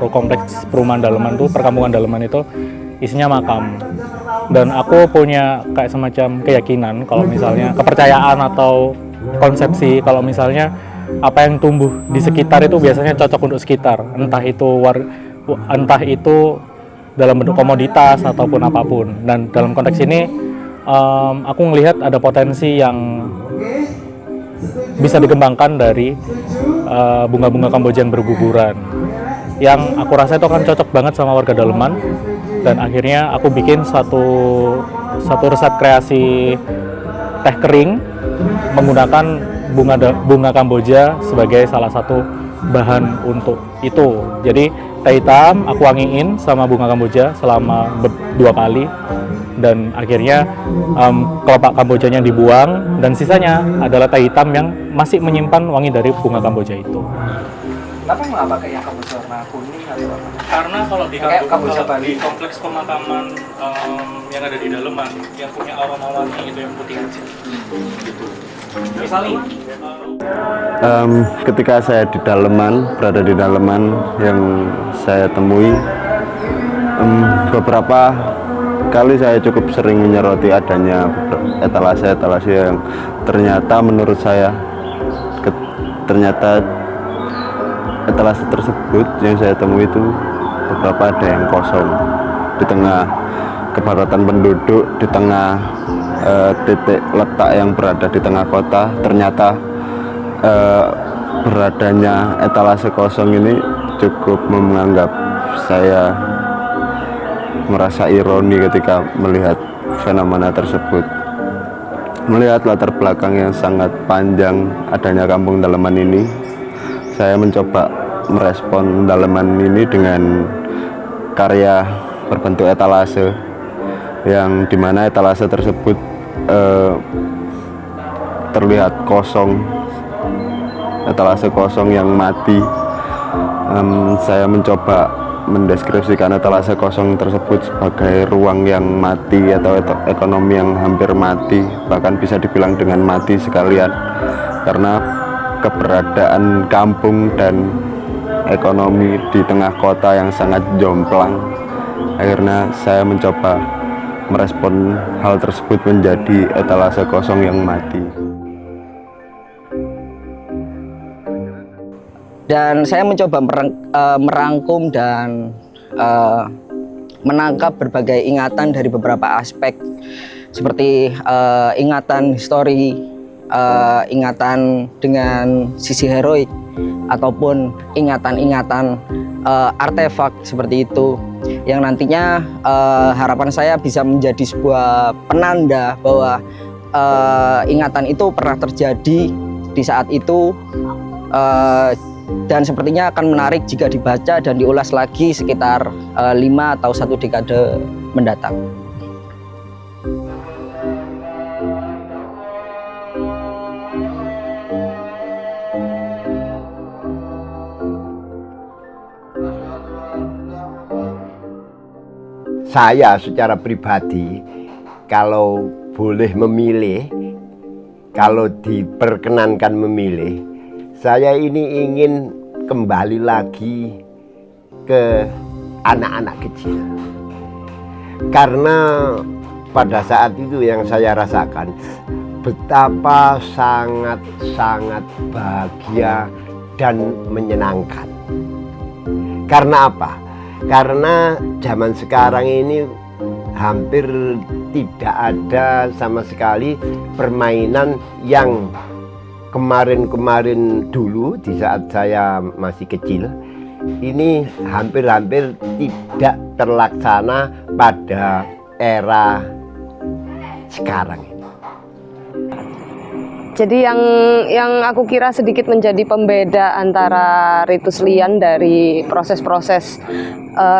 kompleks perumahan daleman itu, perkampungan daleman itu isinya makam. Dan aku punya kayak semacam keyakinan kalau misalnya kepercayaan atau konsepsi kalau misalnya apa yang tumbuh di sekitar itu biasanya cocok untuk sekitar, entah itu dalam bentuk komoditas ataupun apapun. Dan dalam konteks ini aku melihat ada potensi yang bisa dikembangkan dari bunga-bunga Kamboja yang berguguran, yang aku rasa itu akan cocok banget sama warga daleman. Dan akhirnya aku bikin satu resep kreasi teh kering menggunakan bunga Kamboja sebagai salah satu bahan untuk itu. Jadi teh hitam aku wangiin sama bunga Kamboja selama 2 kali, dan akhirnya kelopak kambojanya dibuang dan sisanya adalah teh hitam yang masih menyimpan wangi dari bunga kamboja itu. Kenapa nggak pakai yang kamboja warna kuning atau apa? Karena kalau di kamboja Bali, kompleks pemakaman yang ada di Daleman yang punya aroma wangi itu yang putih aja. Gitu. Misalnya ketika saya di Daleman, berada di Daleman yang saya temui, beberapa kali saya cukup sering menyoroti adanya etalase-etalase yang ternyata menurut saya ternyata etalase tersebut yang saya temui itu beberapa ada yang kosong di tengah kepadatan penduduk, di tengah titik letak yang berada di tengah kota. Ternyata beradanya etalase kosong ini cukup menganggap saya merasa ironi ketika melihat fenomena tersebut. Melihat latar belakang yang sangat panjang adanya kampung Daleman ini, saya mencoba merespon Daleman ini dengan karya berbentuk etalase, yang dimana etalase tersebut terlihat kosong, etalase kosong yang mati. Saya mencoba mendeskripsikan etalase kosong tersebut sebagai ruang yang mati atau ekonomi yang hampir mati, bahkan bisa dibilang dengan mati sekalian, karena keberadaan kampung dan ekonomi di tengah kota yang sangat jomplang. Akhirnya saya mencoba merespon hal tersebut menjadi etalase kosong yang mati. Dan saya mencoba merangkum dan menangkap berbagai ingatan dari beberapa aspek, seperti ingatan histori, ingatan dengan sisi heroik, ataupun ingatan-ingatan artefak seperti itu, yang nantinya harapan saya bisa menjadi sebuah penanda bahwa ingatan itu pernah terjadi di saat itu, dan sepertinya akan menarik jika dibaca dan diulas lagi sekitar 5 atau 1 dekade mendatang. Saya secara pribadi, kalau boleh memilih, kalau diperkenankan memilih, saya ini ingin kembali lagi ke anak-anak kecil. Karena pada saat itu yang saya rasakan betapa sangat-sangat bahagia dan menyenangkan. Karena apa? Karena zaman sekarang ini hampir tidak ada sama sekali permainan yang kemarin-kemarin dulu di saat saya masih kecil ini hampir-hampir tidak terlaksana pada era sekarang. Jadi yang aku kira sedikit menjadi pembeda antara ritus lian dari proses-proses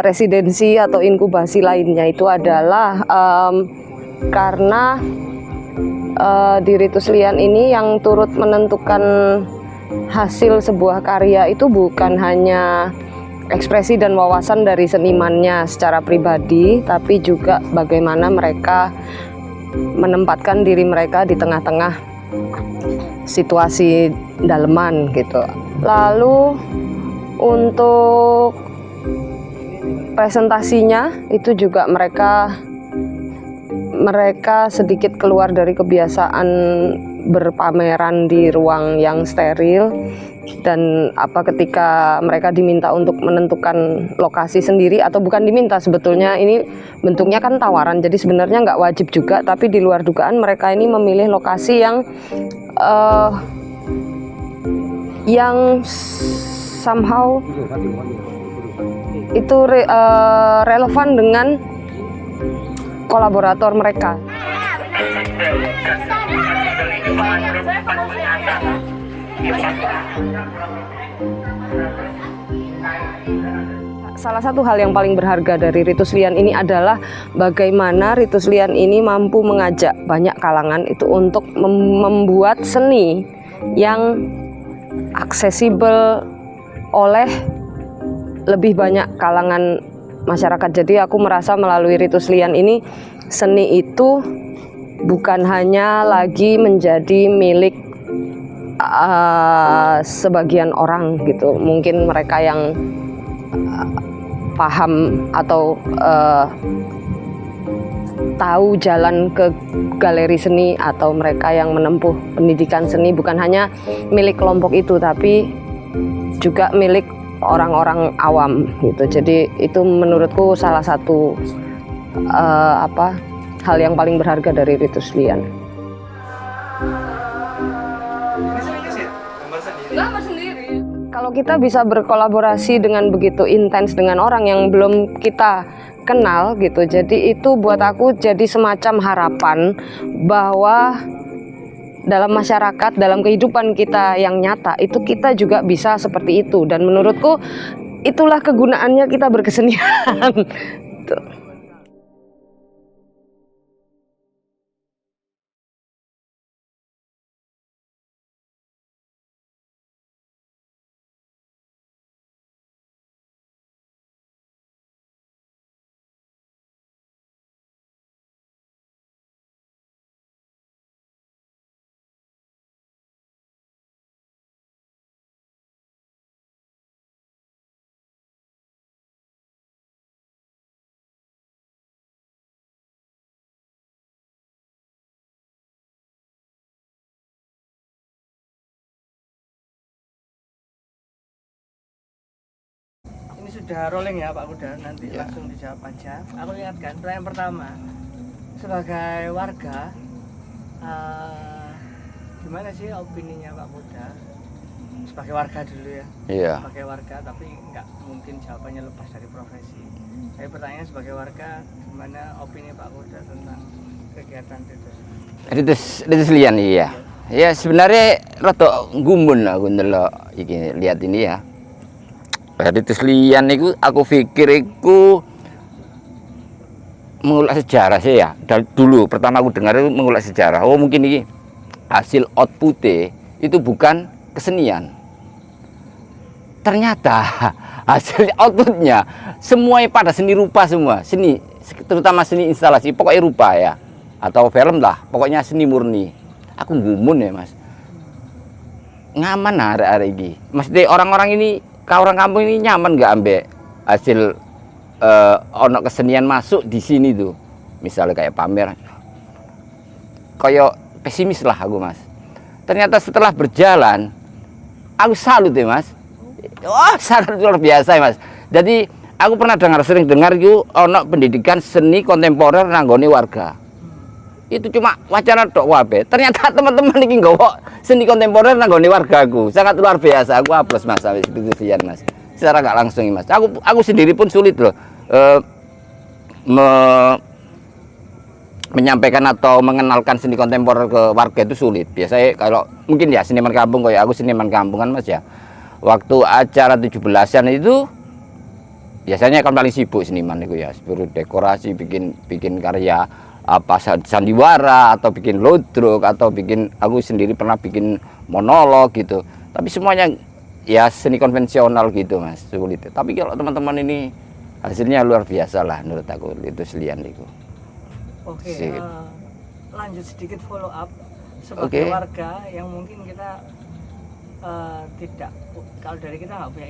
residensi atau inkubasi lainnya itu adalah karena di ritus lian ini yang turut menentukan hasil sebuah karya itu bukan hanya ekspresi dan wawasan dari senimannya secara pribadi, tapi juga bagaimana mereka menempatkan diri mereka di tengah-tengah situasi Daleman gitu. Lalu untuk presentasinya itu juga mereka sedikit keluar dari kebiasaan berpameran di ruang yang steril, dan ketika mereka diminta untuk menentukan lokasi sendiri, atau bukan diminta, sebetulnya ini bentuknya kan tawaran, jadi sebenarnya nggak wajib juga, tapi di luar dugaan mereka ini memilih lokasi yang somehow itu relevan dengan kolaborator mereka. Salah satu hal yang paling berharga dari Ritus Lian ini adalah bagaimana Ritus Lian ini mampu mengajak banyak kalangan itu untuk membuat seni yang aksesibel oleh lebih banyak kalangan masyarakat. Jadi aku merasa melalui Ritus Lian ini seni itu bukan hanya lagi menjadi milik sebagian orang gitu. Mungkin mereka yang paham atau tahu jalan ke galeri seni atau mereka yang menempuh pendidikan seni bukan hanya milik kelompok itu tapi juga milik orang-orang awam gitu. Jadi itu menurutku salah satu hal yang paling berharga dari Ritus Lian. Gambar sendiri. Kalau kita bisa berkolaborasi dengan begitu intens dengan orang yang belum kita kenal gitu, jadi itu buat aku jadi semacam harapan bahwa dalam masyarakat, dalam kehidupan kita yang nyata itu kita juga bisa seperti itu. Dan menurutku itulah kegunaannya kita berkesenian. Tuh. Ini sudah rolling ya Pak Kuda, nanti langsung dijawab aja. Aku ingatkan, pertanyaan pertama, sebagai warga, gimana sih opininya Pak Kuda? Sebagai warga dulu ya, sebagai warga, tapi nggak mungkin jawabannya lepas dari profesi. Saya pertanyaan sebagai warga, gimana opini Pak Kuda tentang kegiatan Ritus Lian iya. Ya sebenarnya rada gumun aku ndelok iki lihat ini ya. Ritus Lian itu aku pikir itu mengulas sejarah sih ya. Dari dulu pertama aku dengar itu mengulas sejarah. Oh mungkin ini hasil outputnya itu bukan kesenian. Ternyata hasil outputnya semuanya pada seni rupa semua. Seni, terutama seni instalasi, pokoknya rupa ya. Atau film lah, pokoknya seni murni. Aku gumun ya mas. Ngaman hari-hari ini. Maksudnya orang-orang ini, orang kampung ini nyaman nggak ambek hasil ono kesenian masuk di sini tuh. Misalnya kayak pamer. Kayak pesimis lah aku mas. Ternyata setelah berjalan, aku salut ya mas. Wah salut luar biasa ya mas. Jadi aku pernah sering dengar itu ono pendidikan seni kontemporer nanggone warga. Itu cuma wacana tok wae. Ternyata teman-teman iki nggawa seni kontemporer nanggone wargaku. Sangat luar biasa. Aku aplaus mas sampai itu sian mas. Secara nggak langsung mas. Aku sendiri pun sulit loh menyampaikan atau mengenalkan seni kontemporer ke warga itu sulit. Biasanya kalau mungkin ya seniman kampung kayak aku seniman kampungan mas ya. Waktu acara 17-an itu biasanya kan paling sibuk seniman itu ya, seperti dekorasi, bikin karya apa sandiwara atau bikin lodrok atau bikin aku sendiri pernah bikin monolog gitu. Tapi semuanya ya seni konvensional gitu mas, sulit. Tapi kalau teman-teman ini hasilnya luar biasa lah menurut aku Ritus Lian itu. Oke, lanjut sedikit follow up sebagai warga yang mungkin kita tidak, kalau dari kita nggak punya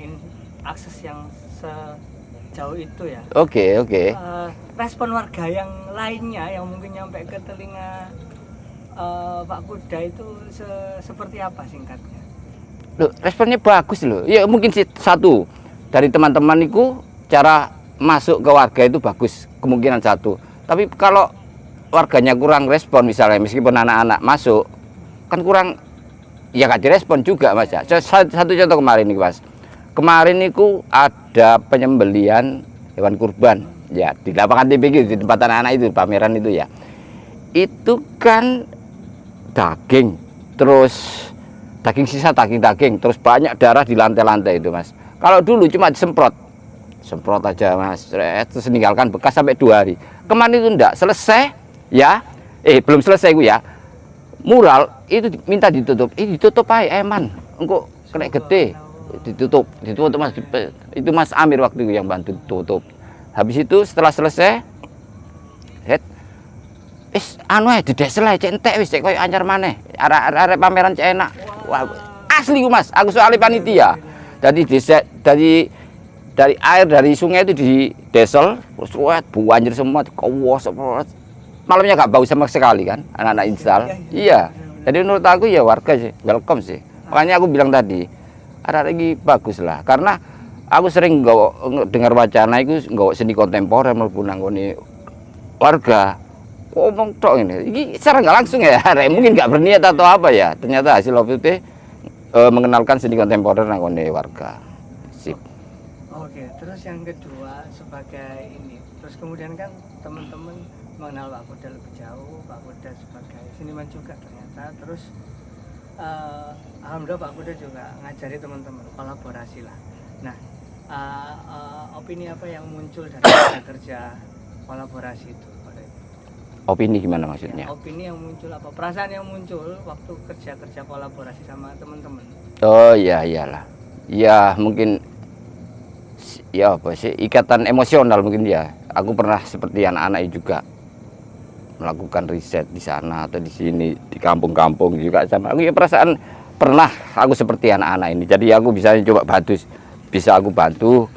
akses yang sejauh itu ya. Oke. Respon warga yang lainnya yang mungkin nyampe ke telinga Pak Kuda itu seperti apa singkatnya? Loh, responnya bagus loh. Ya mungkin satu dari teman-teman itu cara masuk ke warga itu bagus, kemungkinan satu. Tapi kalau warganya kurang respon misalnya, meskipun anak-anak masuk kan kurang, ya gak direspon juga mas ya. Satu contoh kemarin nih mas. Kemarin itu ada penyembelian hewan kurban ya di lapangan TPG di tempat anak-anak itu pameran itu ya. Itu kan daging, terus daging sisa daging terus banyak darah di lantai-lantai itu mas. Kalau dulu cuma disemprot semprot aja Mas, terus meninggalkan bekas sampai 2 hari. Kemarin itu enggak selesai ya, belum selesai gue ya. Mural itu minta ditutup, ditutup aja eman, engkau kena gede, ditutup Mas. Itu Mas Amir waktu itu yang bantu tutup. Habis itu setelah selesai, anu ae didesel ae cek entek wis cek koyo anyar maneh. Arek pameran cek enak. Wah, asli ku Mas, aku soalnya panitia. Jadi dari air dari sungai itu didesel, terus banjir semua, kewos. Malamnya nggak bau sama sekali kan, anak-anak install. Iya. Jadi menurut aku ya warga sih, welcome sih. Makanya aku bilang tadi, ada lagi bagus lah. Karena aku sering dengar wacana itu nggak seni kontemporer maupun nanggone warga. Ngomong tok ini secara nggak langsung ya, mungkin nggak berniat atau apa ya. Ternyata hasil OPP mengenalkan seni kontemporer nanggone warga. Sip. Oke, terus yang kedua sebagai ini, terus kemudian kan teman-teman mengenal Pak Koda lebih jauh, Pak Koda sebagai seniman juga ternyata, terus alhamdulillah Pak Koda juga ngajari teman-teman kolaborasi lah. Nah, opini apa yang muncul dari kerja kolaborasi itu? Opini gimana maksudnya? Ya, opini yang muncul apa? Perasaan yang muncul waktu kerja kolaborasi sama teman-teman? Oh iya iyalah, ya mungkin ya apa sih ikatan emosional mungkin ya. Aku pernah seperti anak-anak juga melakukan riset di sana atau di sini di kampung-kampung juga sama. Aku ya perasaan pernah aku seperti anak-anak ini. Jadi aku bisa coba aku bantu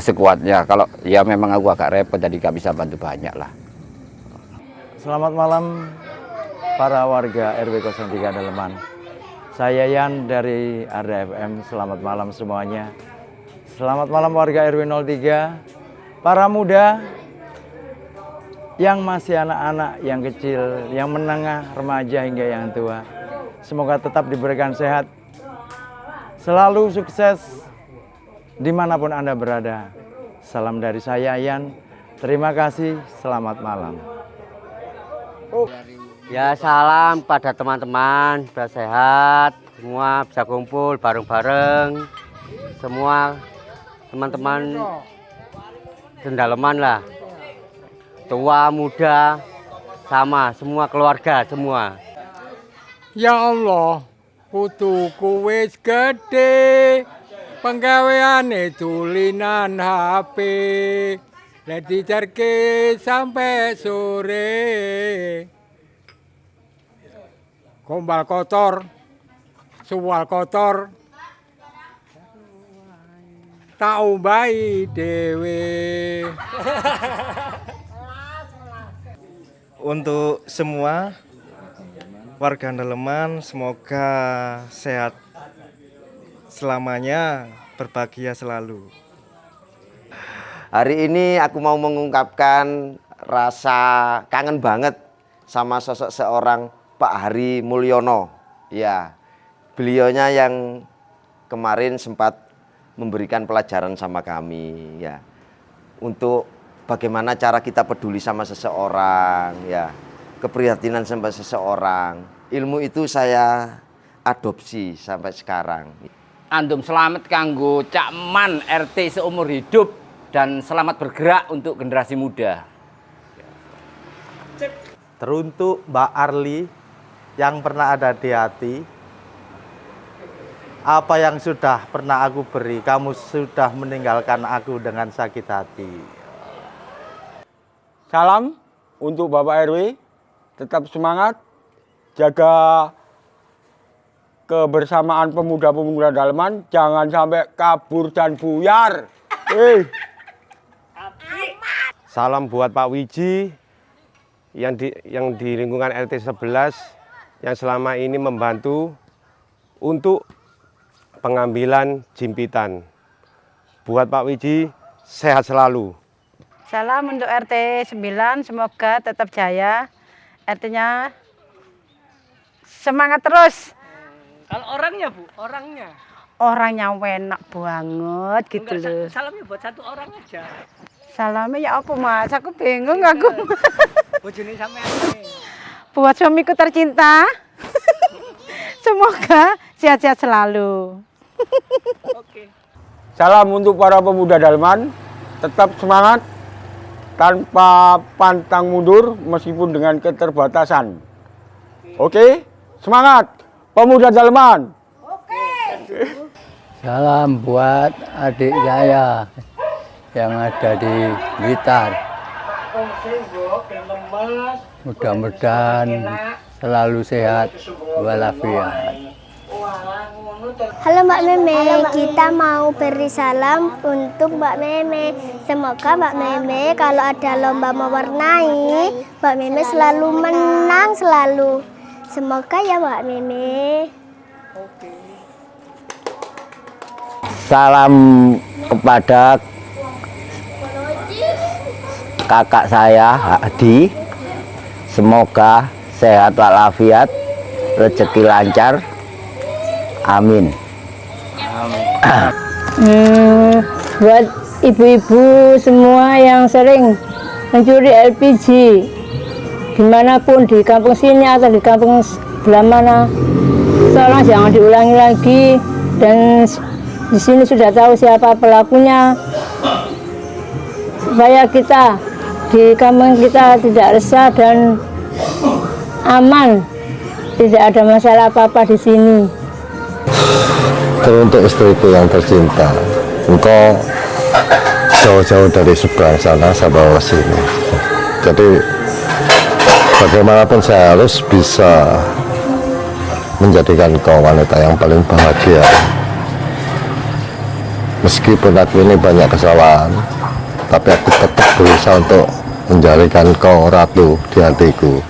sekuatnya. Kalau ya memang aku agak repot jadi gak bisa bantu banyak lah. Selamat malam para warga RW 03 Daleman. Saya Yan dari Arda FM. Selamat malam semuanya. Selamat malam warga RW 03. Para muda yang masih anak-anak, yang kecil, yang menengah, remaja hingga yang tua. Semoga tetap diberikan sehat, selalu sukses dimanapun Anda berada. Salam dari saya Yan. Terima kasih. Selamat malam. Ya salam pada teman-teman, biar sehat, semua bisa kumpul bareng-bareng, semua teman-teman Daleman lah, tua, muda, sama, semua keluarga, semua. Ya Allah, putuku wis gede, penggaweane tulinan HP. Let dijarke sampai sore. Gombal kotor, suwal kotor, tak umbai dewe. Untuk semua warga Daleman, semoga sehat selamanya, berbahagia selalu. Hari ini aku mau mengungkapkan rasa kangen banget sama sosok seorang Pak Hari Mulyono. Ya, beliaunya yang kemarin sempat memberikan pelajaran sama kami ya. Untuk bagaimana cara kita peduli sama seseorang ya. Keprihatinan sama seseorang. Ilmu itu saya adopsi sampai sekarang. Andum selamat kanggo Cak Man RT seumur hidup. Dan selamat bergerak untuk generasi muda. Teruntuk Mbak Arli yang pernah ada di hati, apa yang sudah pernah aku beri, kamu sudah meninggalkan aku dengan sakit hati. Salam untuk Bapak RW, tetap semangat, jaga kebersamaan pemuda-pemuda Daleman, jangan sampai kabur dan buyar. Salam buat Pak Wiji yang di lingkungan RT 11 yang selama ini membantu untuk pengambilan jimpitan. Buat Pak Wiji sehat selalu. Salam untuk RT 9, semoga tetap jaya. RT-nya semangat terus. Kalau orangnya Bu, orangnya. Orangnya enak banget gitu loh. Salamnya buat satu orang aja. Salamnya ya apa Mas? Aku bingung aku. Bojone sampean. Buat suamiku tercinta. Semoga sehat-sehat selalu. Oke. Salam untuk para pemuda Daleman, tetap semangat, tanpa pantang mundur meskipun dengan keterbatasan. Oke, semangat pemuda Daleman. Salam buat adik saya yang ada di Blitar. Mudah-mudahan selalu sehat walafiat. Halo Mbak Meme, kita mau beri salam untuk Mbak Meme. Semoga Mbak Meme kalau ada lomba mewarnai, Mbak Meme selalu menang selalu. Semoga ya Mbak Meme. Salam kepada kakak saya Hadi, semoga sehat walafiat, rezeki lancar, amin. Buat ibu-ibu semua yang sering mencuri LPG dimanapun, di kampung sini atau di kampung sebelah mana, tolong jangan diulangi lagi. Dan di sini sudah tahu siapa pelakunya, supaya kita di kampung kita tidak resah dan aman, tidak ada masalah apa-apa di sini. Untuk istriku yang tercinta, engkau jauh-jauh dari seberang sana sampai bawa sini. Jadi bagaimanapun saya harus bisa menjadikan kau wanita yang paling bahagia. Meskipun aku ini banyak kesalahan, tapi aku tetap berusaha untuk menjadikan kau ratu di hatiku.